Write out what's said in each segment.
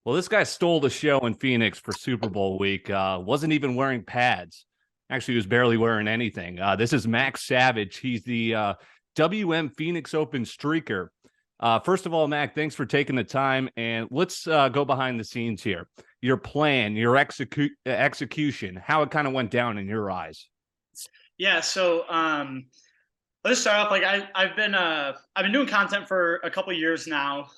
Well, this guy stole the show in Phoenix for Super Bowl week. Wasn't even wearing pads. Actually, he was barely wearing anything. This is Max Savage. He's the WM Phoenix Open streaker. First of all, Mac, thanks for taking the time. And let's go behind the scenes here. Your plan, your execution, how it kind of went down in your eyes. Yeah, so let's start off. Like I've been doing content for a couple of years now,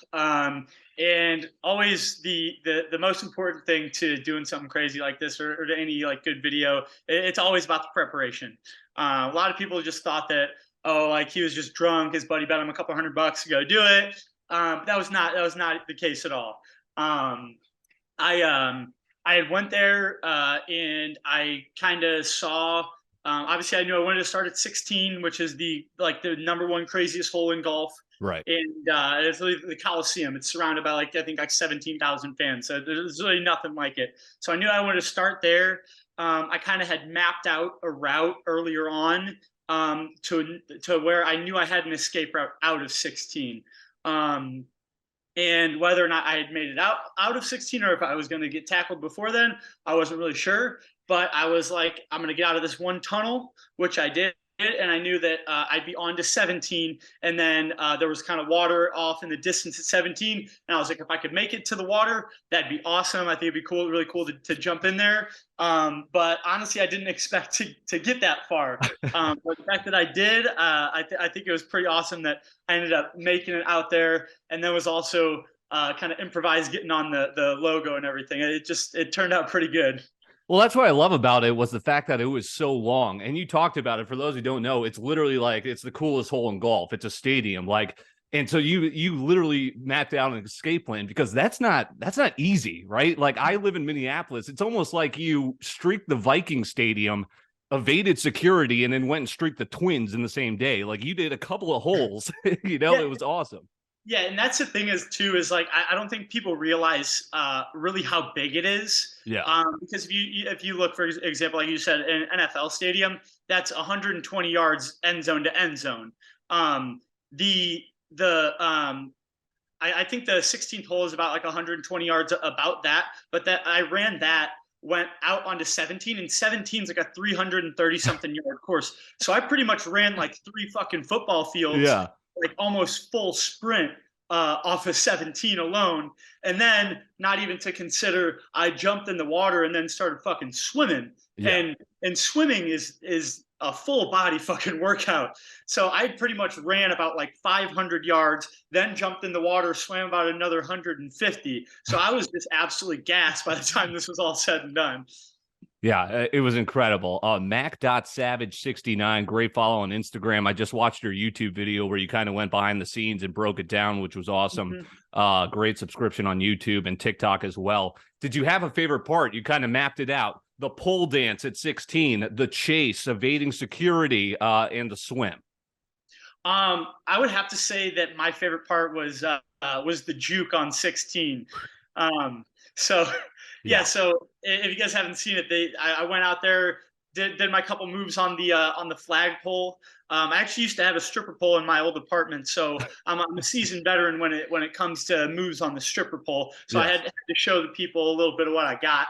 and always the most important thing to doing something crazy like this or to any like good video, it's always about the preparation. A lot of people just thought that, oh, like he was just drunk, his buddy bet him a couple $100 to go do it. That was not the case at all. I had went there and I kind of saw. Obviously, I knew I wanted to start at 16, which is the number one craziest hole in golf. Right. And it's really the Coliseum. It's surrounded by I think 17,000 fans. So there's really nothing like it. So I knew I wanted to start there. I kind of had mapped out a route earlier on to where I knew I had an escape route out of 16. And whether or not I had made it out of 16 or if I was going to get tackled before then, I wasn't really sure. But I was like, I'm going to get out of this one tunnel, which I did. And I knew that I'd be on to 17. And then there was kind of water off in the distance at 17. And I was like, if I could make it to the water, that'd be awesome. I think it'd be cool, really cool to jump in there. But honestly, I didn't expect to get that far. But the fact that I did, I think it was pretty awesome that I ended up making it out there. And then was also kind of improvised getting on the logo and everything. It turned out pretty good. Well, that's what I love about it was the fact that it was so long. And you talked about it. For those who don't know, it's literally like it's the coolest hole in golf. It's a stadium. And so you literally mapped out an escape plan because that's not easy, right? Like I live in Minneapolis. It's almost like you streaked the Viking Stadium, evaded security, and then went and streaked the Twins in the same day. Like you did a couple of holes. Yeah. It was awesome. Yeah, and that's the thing is like I don't think people realize really how big it is. Yeah. Because if you look, for example, like you said, an NFL stadium, that's 120 yards end zone to end zone. I think the 16th hole is about like 120 yards, about that. But that I ran that, went out onto 17, and 17 is like a 330 something yard course. So I pretty much ran like 3 fucking football fields. Yeah. Like almost full sprint off of 17 alone. And then not even to consider, I jumped in the water and then started fucking swimming. Yeah. And swimming is a full body fucking workout. So I pretty much ran about like 500 yards, then jumped in the water, swam about another 150. So I was just absolutely gassed by the time this was all said and done. Yeah, it was incredible. Mac.Savage69, great follow on Instagram. I just watched your YouTube video where you kind of went behind the scenes and broke it down, which was awesome. Mm-hmm. Great subscription on YouTube and TikTok as well. Did you have a favorite part? You kind of mapped it out. The pole dance at 16, the chase, evading security, and the swim. I would have to say that my favorite part was the juke on 16. Yeah, so if you guys haven't seen it, I went out there, did my couple moves on the flagpole. I actually used to have a stripper pole in my old apartment, so I'm a seasoned veteran when it comes to moves on the stripper pole. So yes. I had to show the people a little bit of what I got.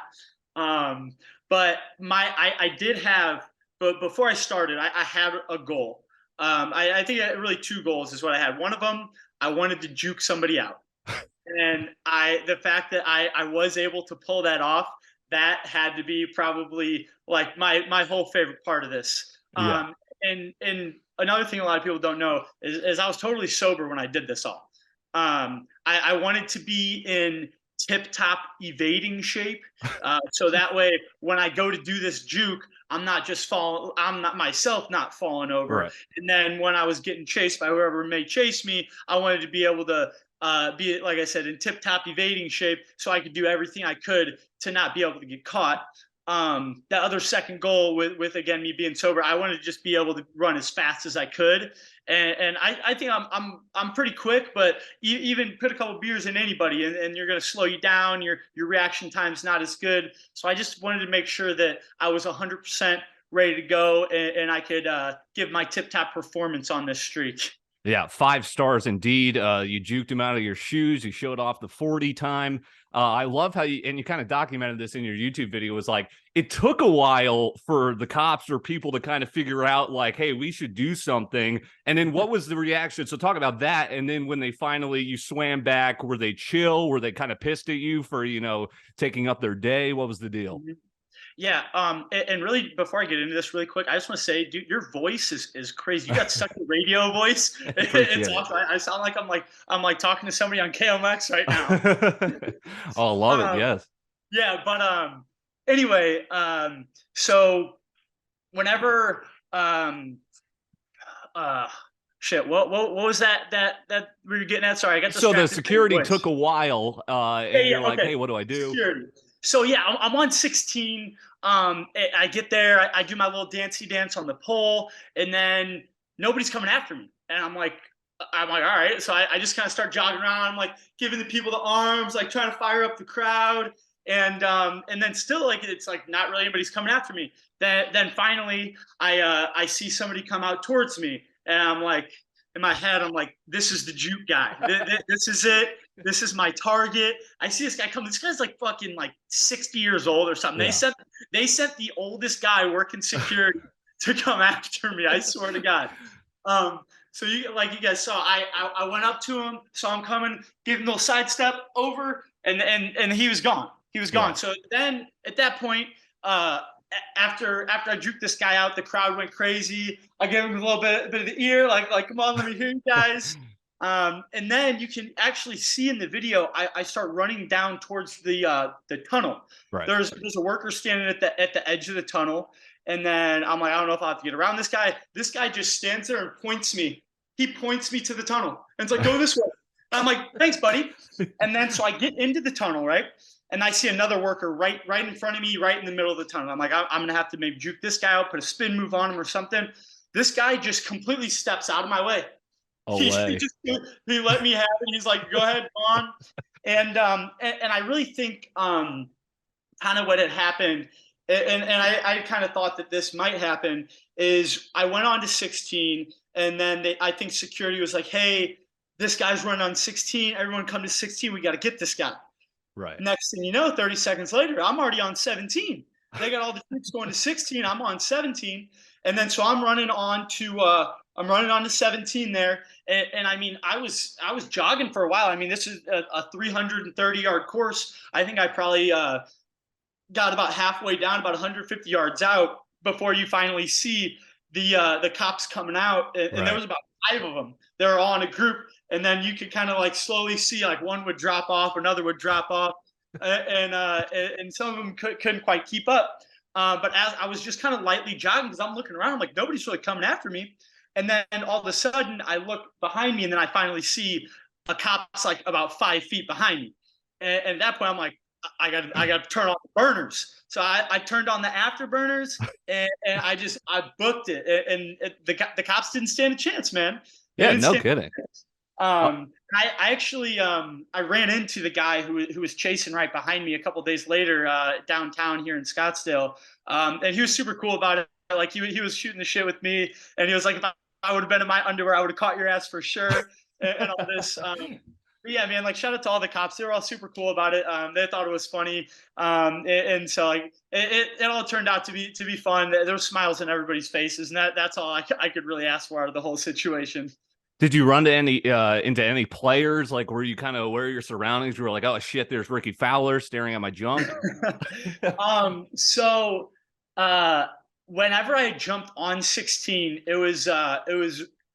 But I did have, but before I started, I had a goal. I think really 2 goals is what I had. One of them, I wanted to juke somebody out. And the fact that I was able to pull that off, that had to be probably like my whole favorite part of this. Yeah. And another thing a lot of people don't know is I was totally sober when I did this all. I wanted to be in tip-top evading shape, so that way when I go to do this juke, I'm not myself not falling over. Right. And then when I was getting chased by whoever may chase me, I wanted to be able to be, like I said, in tip-top evading shape so I could do everything I could to not be able to get caught. The other second goal with again me being sober, I wanted to just be able to run as fast as I could, and I think I'm pretty quick, but even put a couple beers in anybody and you're going to slow you down. Your reaction time's not as good. So I just wanted to make sure that I was 100% ready to go and I could give my tip-top performance on this streak. Yeah, 5 stars indeed. You juked him out of your shoes. You showed off the 40 time. I love how you kind of documented this in your YouTube video. It was like it took a while for the cops or people to kind of figure out, like, hey, we should do something. And then what was the reaction? So talk about that. And then when they finally you swam back, were they chill? Were they kind of pissed at you for taking up their day? What was the deal? Mhm. Yeah, and really, before I get into this really quick, I just want to say, dude, your voice is crazy. You got such a radio voice. It's Appreciate it. awesome. I sound like I'm like talking to somebody on KMX right now. Oh, love it. Um, Yes. yeah, but anyway, so whenever uh, shit, what was that we were getting at? Sorry, I got So the distracted by your security voice. took a while, Yeah, and yeah, you're like, okay. hey, what do I do? Security. So yeah, I'm on 16. I get there, I do my little dancey dance on the pole, and then nobody's coming after me, and I'm like, all right. So I just kind of start jogging around. I'm like giving the people the arms, like trying to fire up the crowd, and then still like it's like not really anybody's coming after me. Then finally I see somebody come out towards me, and I'm like in my head I'm like, this is the juke guy. This is it. This is my target. I see this guy come. This guy's like fucking like 60 years old or something. Yeah. They sent the oldest guy working security to come after me. I swear to God. So you guys saw, I went up to him, saw him coming, gave him a little sidestep over, and he was gone. He was gone. Right. So then at that point, after I juked this guy out, the crowd went crazy. I gave him a little bit of the ear, like come on, let me hear you guys. And then you can actually see in the video, I start running down towards the tunnel. Right. There's a worker standing at the edge of the tunnel, and then I'm like, I don't know if I have to get around this guy. This guy just stands there and points me. He points me to the tunnel, and it's like, go this way. And I'm like, thanks, buddy. And then so I get into the tunnel, right? And I see another worker right in front of me, right in the middle of the tunnel. I'm like, I'm gonna have to maybe juke this guy out, put a spin move on him or something. This guy just completely steps out of my way. He Away. he let me have it. He's like, go ahead, go on. And I really think kind of what had happened, and I kind of thought that this might happen, is I went on to 16, and then I think security was like, hey, this guy's running on 16. Everyone come to 16. We got to get this guy. Right. Next thing you know, 30 seconds later, I'm already on 17. They got all the troops going to 16. I'm on 17. And then so I'm running on to 17 there. And I mean, I was jogging for a while. I mean, this is a 330-yard course. I think I probably got about halfway down, about 150 yards out before you finally see the cops coming out. And there was about 5 of them. They were all in a group. And then you could kind of like slowly see like one would drop off, another would drop off, and some of them couldn't quite keep up. But as I was just kind of lightly jogging, because I'm looking around, I'm like, nobody's really coming after me. And then all of a sudden, I look behind me, and then I finally see a cop's like about 5 feet behind me. And at that point, I'm like, I got to turn on the burners. So I turned on the afterburners, and I booked it. And the cops didn't stand a chance, man. Yeah, no kidding. I actually I ran into the guy who was chasing right behind me a couple days later downtown here in Scottsdale, and he was super cool about it. Like he was shooting the shit with me, and he was like, if I would have been in my underwear, I would have caught your ass for sure, and all this. But yeah, man, like shout out to all the cops. They were all super cool about it. They thought it was funny, and so like it all turned out to be fun. There were smiles on everybody's faces, and that's all I could really ask for out of the whole situation. Did you run to into any players? Like, were you kind of aware of your surroundings? You were like, oh shit, there's Ricky Fowler staring at my junk. So whenever I jumped on 16, it was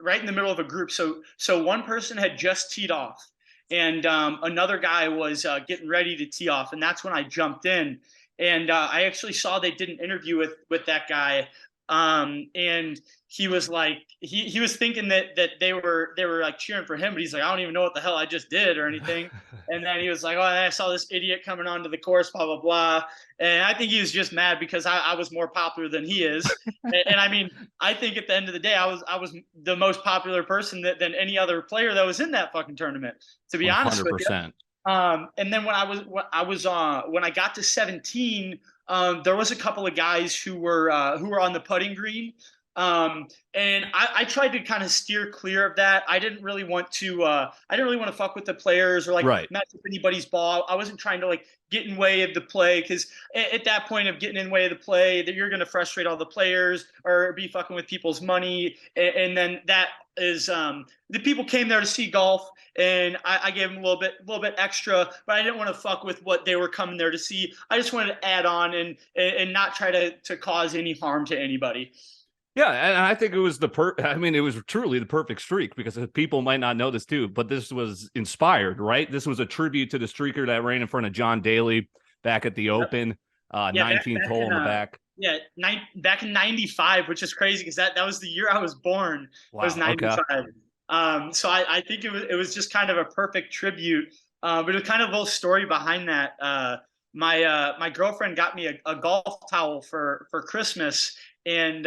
right in the middle of a group. So one person had just teed off, and another guy was getting ready to tee off, and that's when I jumped in. And I actually saw they did an interview with that guy, and he was like, he was thinking that they were like cheering for him, but he's like, I don't even know what the hell I just did or anything. And then he was like, oh, I saw this idiot coming onto the course, blah blah blah. And I think he was just mad because I was more popular than he is. And I mean, I think at the end of the day, I was the most popular person than any other player that was in that fucking tournament, to be honest with you. 100%. And then when I got to 17, there was a couple of guys who were on the putting green, And I tried to kind of steer clear of that. I didn't really want to. I didn't really want to fuck with the players or like Right. mess with anybody's ball. I wasn't trying to like get in way of the play because at that point of getting in way of the play, that you're going to frustrate all the players or be fucking with people's money, and then that is the people came there to see golf, and I gave them a little bit extra, but I didn't want to fuck with what they were coming there to see. I just wanted to add on and not try to cause any harm to anybody. Yeah, and I think it was I mean, it was truly the perfect streak because people might not know this too, but this was inspired, right? This was a tribute to the streaker that ran in front of John Daly back at the Open, Yeah, 19th hole in the back. Yeah, back in '95, which is crazy because that was the year I was born. It was Wow. Okay. '95. So I think it was just kind of a perfect tribute. But it was kind of a little story behind that. My girlfriend got me a golf towel for Christmas, and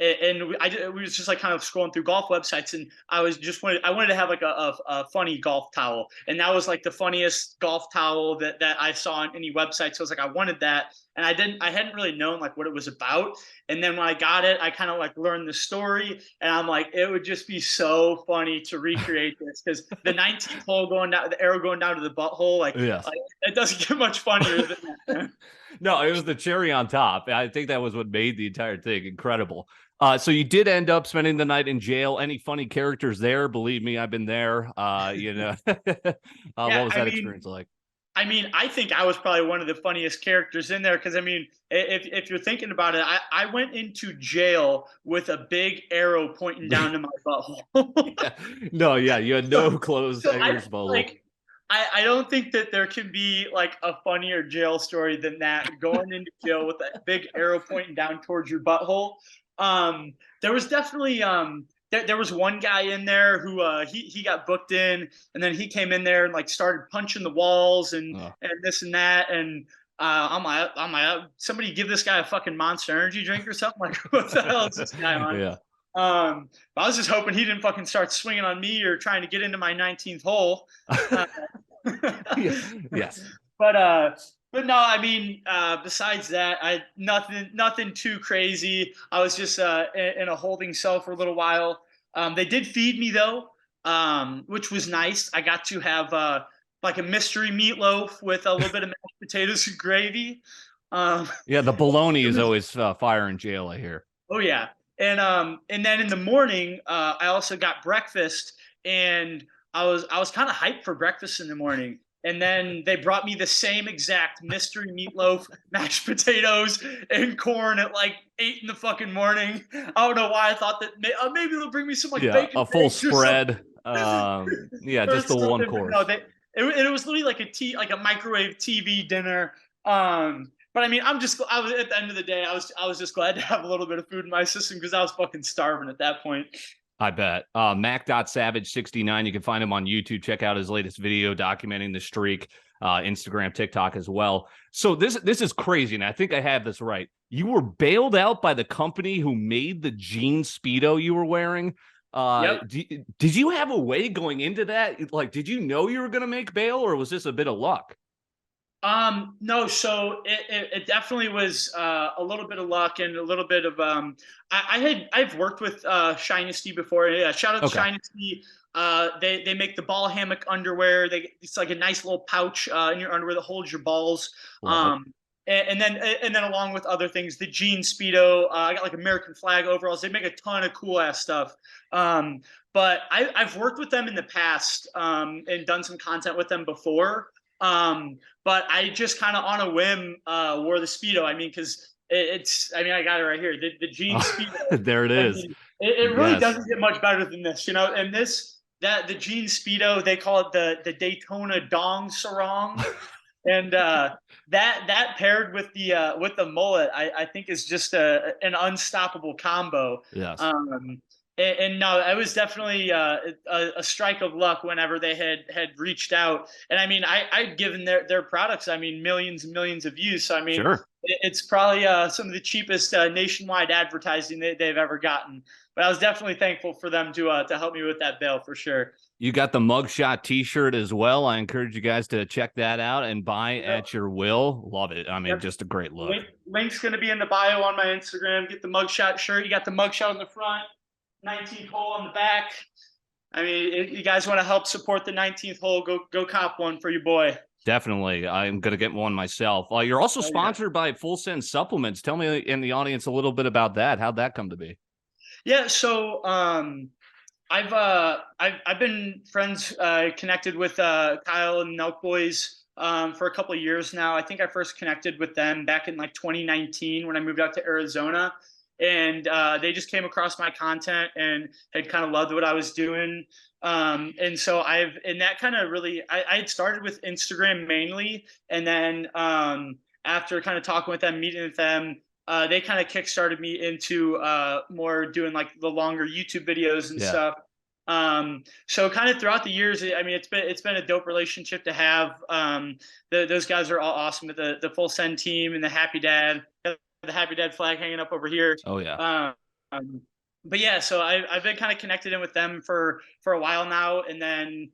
we was just like kind of scrolling through golf websites, and I wanted to have like a funny golf towel, and that was like the funniest golf towel that I saw on any website. So I was like, I wanted that, and I hadn't really known like what it was about. And then when I got it, I kind of like learned the story, and I'm like, it would just be so funny to recreate this because the 19th hole going down, the arrow going down to the butthole, Yes. it doesn't get much funnier than that. No, it was the cherry on top. I think that was what made the entire thing incredible. So you did end up spending the night in jail. Any funny characters there? Believe me, I've been there. Yeah, What was that experience like? I mean, I think I was probably one of the funniest characters in there because I mean, if you're thinking about it, I went into jail with a big arrow pointing down to my butthole. Yeah. No, yeah, you had no clothes So at your disposal. like I don't think that there can be like a funnier jail story than that. Going into jail with a big arrow pointing down towards your butthole. There was definitely there was one guy in there who he got booked in, and then he came in there and like started punching the walls and this and that. And I'm like, somebody give this guy a fucking Monster Energy drink or something. Like, what the hell is this guy on? Yeah. But I was just hoping he didn't fucking start swinging on me or trying to get into my 19th hole. Yes. But no, I mean, besides that, nothing too crazy. I was just in a holding cell for a little while. They did feed me though, which was nice. I got to have like a mystery meatloaf with a little bit of mashed potatoes and gravy. Yeah, the bologna is always fire in jail, I hear. Oh yeah, and then in the morning, I also got breakfast, and I was kind of hyped for breakfast in the morning. And then they brought me the same exact mystery meatloaf, mashed potatoes, and corn at like 8 in the fucking morning. I don't know why I thought that maybe they'll bring me some like bacon. A full spread. Yeah, just the one course. No, it was literally like like a microwave TV dinner. But I mean, I was at the end of the day, I was just glad to have a little bit of food in my system because I was fucking starving at that point. I bet. Mac.Savage69. You can find him on YouTube. Check out his latest video documenting the streak. Instagram, TikTok as well. So this is crazy, and I think I have this right. You were bailed out by the company who made the jean Speedo you were wearing. Yep. Did you have a way going into that? Like, did you know you were going to make bail, or was this a bit of luck? No, so it definitely was a little bit of luck and a little bit of I've worked with Shinesty before. Yeah, shout out to Shinesty. They make the ball hammock underwear. It's like a nice little pouch in your underwear that holds your balls. And then along with other things, the jean Speedo. I got like American flag overalls. They make a ton of cool ass stuff. But I've worked with them in the past and done some content with them before. But I just kind of on a whim wore the Speedo. I mean, because I mean, I got it right here. The jean Speedo. There it is. I mean, it really doesn't get much better than this, you know. And the jean Speedo, they call it the Daytona Dong Sarong. And that paired with the mullet, I think is just an unstoppable combo. Yes. And no, it was definitely a strike of luck whenever they had reached out. And I mean, I'd given their products, I mean, millions and millions of views. So I mean, Sure. it's probably some of the cheapest nationwide advertising they've ever gotten. But I was definitely thankful for them to help me with that bail for sure. You got the mugshot t-shirt as well. I encourage you guys to check that out and buy Yep. at your will. Love it. I mean, Yep. just a great look. Link's going to be in the bio on my Instagram. Get the mugshot shirt. You got the mugshot on the front, 19th hole on the back. I mean, if you guys want to help support the 19th hole, go cop one for your boy. Definitely. I'm going to get one myself. You're also Oh, yeah. sponsored by Full Send Supplements. Tell me in the audience a little bit about that. How'd that come to be? Yeah, so I've been friends connected with Kyle and NELK boys for a couple of years now. I think I first connected with them back in like 2019 when I moved out to Arizona, and they just came across my content and had kind of loved what I was doing. And so and that kind of really, I had started with Instagram mainly, and then after kind of talking with them, meeting with them, they kind of kickstarted me into more doing like the longer YouTube videos and Yeah. stuff. So kind of throughout the years, I mean, it's been a dope relationship to have. Those guys are all awesome with the Full Send team and the Happy Dad, the Happy Dad flag hanging up over here. Oh, yeah. Um, but yeah, so I've been kind of connected in with them for a while now, and then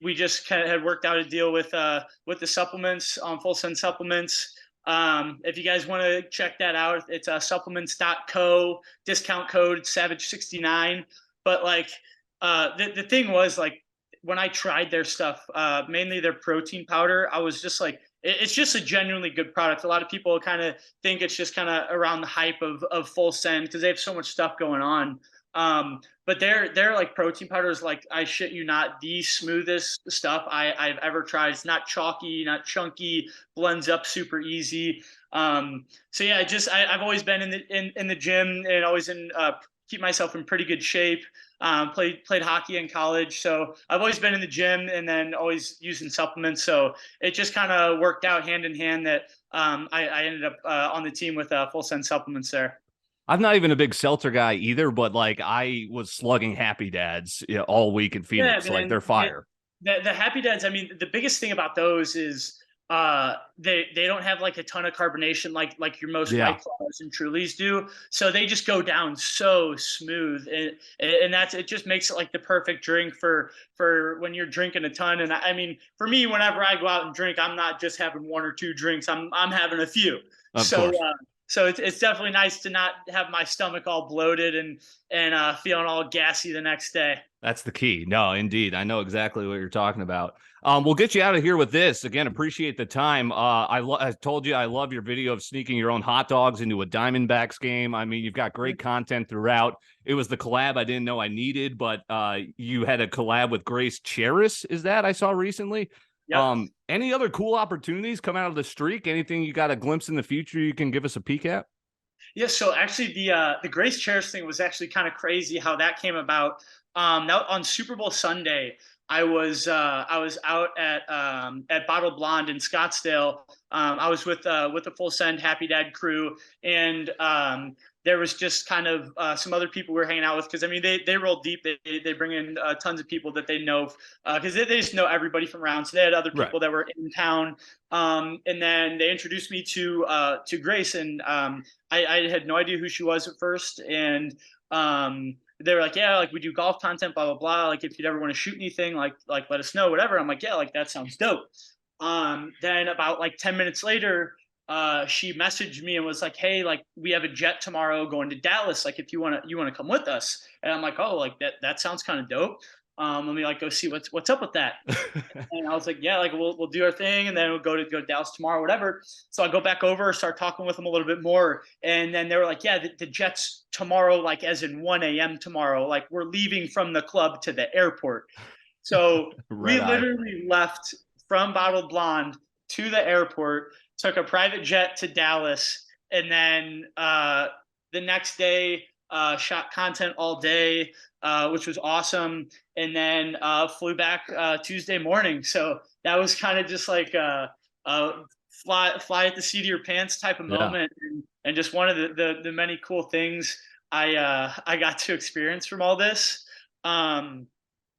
we just kind of had worked out a deal with the supplements on Full Send Supplements. If you guys want to check that out, it's supplements.co, discount code Savage69. But like the thing was, like, when I tried their stuff, mainly their protein powder, I was just like, it's just a genuinely good product. A lot of people kind of think it's just kind of around the hype of Full Send because they have so much stuff going on. But their like protein powder is, like, I shit you not, the smoothest stuff I've ever tried. It's not chalky, not chunky, blends up super easy. So yeah, I've always been in the gym and always keep myself in pretty good shape. Played hockey in college, so I've always been in the gym and then always using supplements. So it just kind of worked out hand in hand that I ended up on the team with Full Send Supplements there. I'm not even a big seltzer guy either, but like I was slugging Happy Dads, you know, all week in Yeah, Phoenix. Like man. they're fire. The Happy Dads. I mean, the biggest thing about those is they don't have like a ton of carbonation like your most Yeah, White Claws and Trulies do. So they just go down so smooth, and that's, it just makes it like the perfect drink for when you're drinking a ton. And I mean, for me, whenever I go out and drink, I'm not just having one or two drinks. I'm having a few. of So course. so it's definitely nice to not have my stomach all bloated and feeling all gassy the next day. That's the key. No, indeed. I know exactly what you're talking about. We'll get you out of here with this. Again, appreciate the time. I told you I love your video of sneaking your own hot dogs into a Diamondbacks game. I mean, you've got great content throughout. It was the collab I didn't know I needed, but you had a collab with Grace Cheris. Is that I saw recently? Yep. Any other cool opportunities come out of the streak? Anything you got a glimpse in the future you can give us a peek at? Yeah, so actually the Grace Chairs thing was actually kind of crazy how that came about. Now on Super Bowl Sunday, I was out at Bottled Blonde in Scottsdale. I was with the Full Send Happy Dad crew, and there was just kind of some other people we were hanging out with, because I mean they roll deep. They bring in tons of people that they know, because they just know everybody from around. So they had other Right. people that were in town, and then they introduced me to Grace, and I had no idea who she was at first, and they were like, yeah, like we do golf content, blah blah blah. Like if you'd ever want to shoot anything, like let us know, whatever. I'm like, yeah, like that sounds dope. Then about like 10 minutes later, she messaged me and was like, hey, like we have a jet tomorrow going to Dallas. Like if you wanna come with us. And I'm like, oh, like that sounds kind of dope. Let me like go see what's up with that. And I was like, yeah, like we'll do our thing, and then we'll go to Dallas tomorrow, whatever. So I go back over, start talking with them a little bit more, and then they were like, yeah, the Jets tomorrow, like as in 1 a.m. tomorrow, like we're leaving from the club to the airport. So we Red eye. literally left from Bottled Blonde to the airport, took a private jet to Dallas, and then the next day shot content all day, which was awesome, and then flew back Tuesday morning. So that was kind of just like a fly at the seat of your pants type of Yeah. moment, and just one of the many cool things. I got to experience from all this. Um,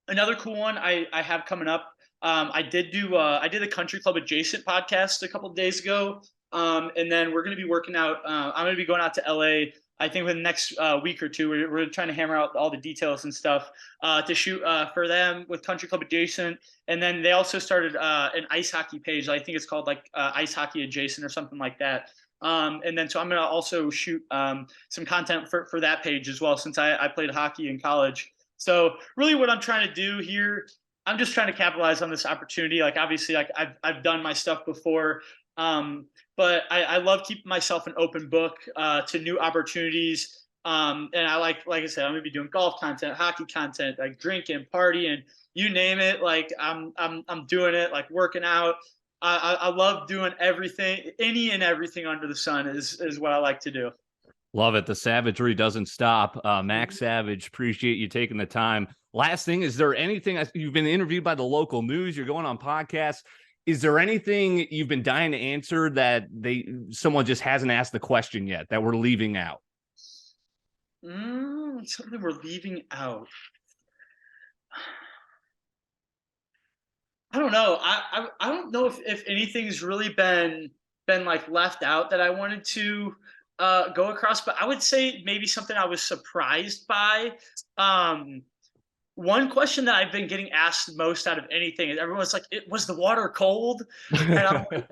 Another cool one I have coming up. I did a country club adjacent podcast a couple of days ago, and then we're going to be working out. I'm going to be going out to LA. I think within the next week or two, we're trying to hammer out all the details and stuff to shoot for them with Country Club Adjacent. And then they also started an ice hockey page. I think it's called like Ice Hockey Adjacent or something like that. And then so I'm going to also shoot some content for that page as well, since I played hockey in college. So really what I'm trying to do here, I'm just trying to capitalize on this opportunity. Like obviously like I've done my stuff before. But I love keeping myself an open book to new opportunities. And I like I said, I'm gonna be doing golf content, hockey content, like drinking, partying, you name it. Like I'm doing it, like working out. I love doing everything, any and everything under the sun is what I like to do. Love it. The savagery doesn't stop. Max Savage, appreciate you taking the time. Last thing, is there anything, you've been interviewed by the local news, you're going on podcasts. Is there anything you've been dying to answer that someone just hasn't asked the question yet that we're leaving out? Something we're leaving out. I don't know. I don't know if anything's really been like left out that I wanted to go across, but I would say maybe something I was surprised by. One question that I've been getting asked most out of anything is everyone's like, "It was the water cold?" And I'm like,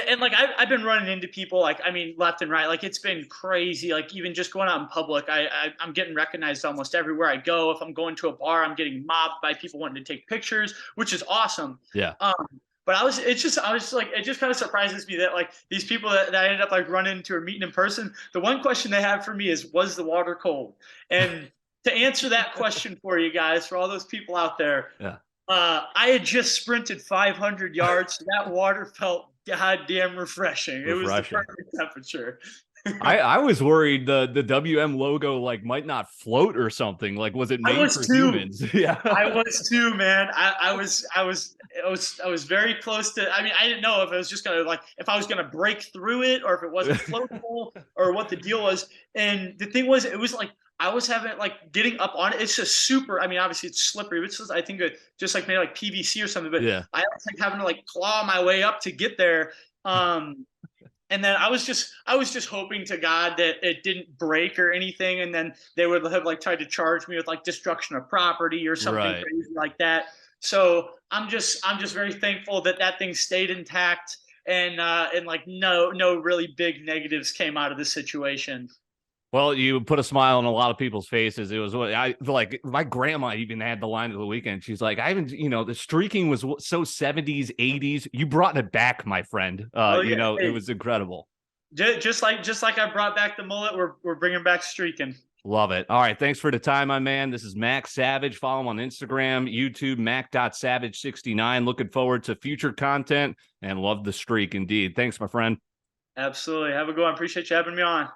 and like I've been running into people like, I mean, left and right. Like it's been crazy. Like even just going out in public, I'm getting recognized almost everywhere I go. If I'm going to a bar, I'm getting mobbed by people wanting to take pictures, which is awesome. Yeah. But I was just like, it just kind of surprises me that like these people that I ended up like running into or meeting in person, the one question they have for me is, was the water cold? And to answer that question for you guys, for all those people out there, Yeah. I had just sprinted 500 yards. So that water felt goddamn refreshing. It was the perfect temperature. I was worried the WM logo like might not float or something. Like, was it made for humans? Yeah, I was too, man. I was very close to. I mean, I didn't know if it was just gonna like if I was gonna break through it or if it wasn't floatable or what the deal was. And the thing was, it was like I was having like getting up on it. It's just super. I mean, obviously it's slippery. It's just, I think just like maybe like PVC or something. But yeah, I was like having to like claw my way up to get there. And then I was just hoping to God that it didn't break or anything, and then they would have like tried to charge me with like destruction of property or something crazy like that. So I'm just very thankful that that thing stayed intact, and like no really big negatives came out of the situation. Well, you put a smile on a lot of people's faces. It was what I like. My grandma even had the line of the weekend. She's like, I haven't, the streaking was so 70s, 80s. You brought it back, my friend. It was incredible. Just like I brought back the mullet, we're bringing back streaking. Love it. All right. Thanks for the time, my man. This is Max Savage. Follow him on Instagram, YouTube, mac.savage69. Looking forward to future content and love the streak indeed. Thanks, my friend. Absolutely. Have a good one. Appreciate you having me on.